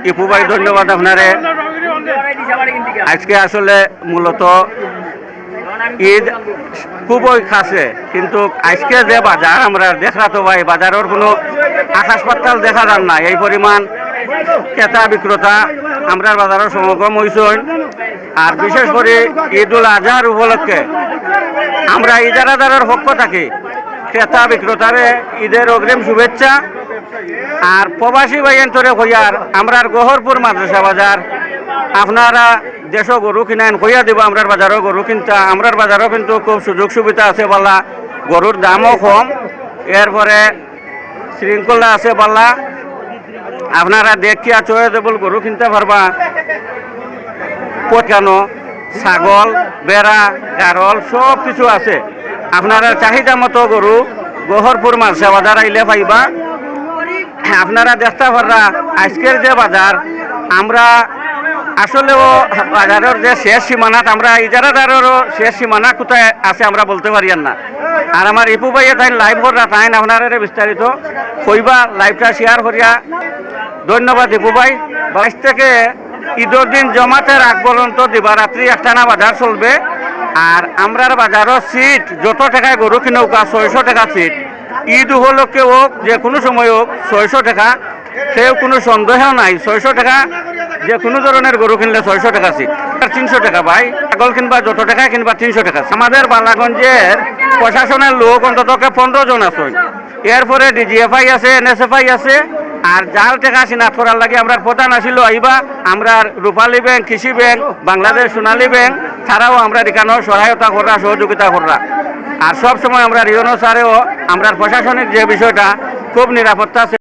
ইপু ভাই ধন্যবাদ আপনারে। আজকে আসলে মূলত ঈদ খুবই খাসে, কিন্তু আজকে যে বাজার আমরা দেখা তো ভাই বাজারের কোনো আকাশ পাতাল দেখা যান না। এই পরিমাণ ক্রেতা বিক্রেতা আমরা বাজারের সমাগম হয়েছেন। আর বিশেষ করে ঈদুল আজহার উপলক্ষে আমরা ইজারাদারের পক্ষ থাকি ক্রেতা বিক্রেতারে ঈদের অগ্রিম শুভেচ্ছা। আর প্রবাসী ভাইয়ের হইয়ার আমরা গহরপুর মাদ্রাসা বাজার আপনারা দেশ গরু কিনেন হইয়া দিব। আমরার বাজারও গরু কিনতা, আমরার বাজারও কিন্তু খুব সুযোগ সুবিধা আছে বলা, গরুর দামও কম, এরপরে শৃঙ্খলা আছে বলা। আপনারা দেখিয়া চয়েজেবল গরু কিনতে পারবা। পটানো ছাগল বেড়া গারল সব কিছু আছে। আপনারা চাহিদা মতো গরু গহরপুর মাদ্রাসা বাজার আইলে পাইবা। আপনারা দেখতে পাররা আজকের যে বাজার আমরা আসলেও বাজারের যে শেষ সীমানাত আমরা ইজারাদারেরও শেষ সীমানা কোথায় আছে আমরা বলতে পারি না। আর আমার ইপু ভাইয়ে তাই লাইভ করা তাই আপনারা বিস্তারিত কইবা, লাইভটা শেয়ার করিয়া। ধন্যবাদ ইপু ভাই। 22 থেকে ঈদের দিন জমাতের আগ পর্যন্ত দিবারাত্রি একটানা বাজার চলবে। আর আমরার বাজারও সিট যত টাকায় গরু কিনৌকা 600 টাকা সিট। ঈদ উপলক্ষে হোক যে কোনো সময় হোক 600 টাকা, সেও কোনো সন্দেহ নাই। 600 টাকা যে কোনো ধরনের গরু কিনলে 600 টাকা সিট। আর 300 টাকা ভাই ছাগল কিনবা যত টাকায় কিনবা 300 টাকা। আমাদের বালাগঞ্জের প্রশাসনের লোক অন্তত 15 জন আছে। এরপরে ডিজিএফআই আছে, এনএসএফআই আছে। আর জাল টাকা সিনাত করার লাগে আমরা প্রধান আসিল আইবা আমরা রূপালী ব্যাংক, কৃষি ব্যাংক, বাংলাদেশ সোনালী ব্যাংক ছাড়াও আমরা এখানেও সহায়তা করা সহযোগিতা করা। আর সব সময় আমরা রিওনো স্যারেও আমরা প্রশাসনিক যে বিষয়টা খুব নিরাপত্তা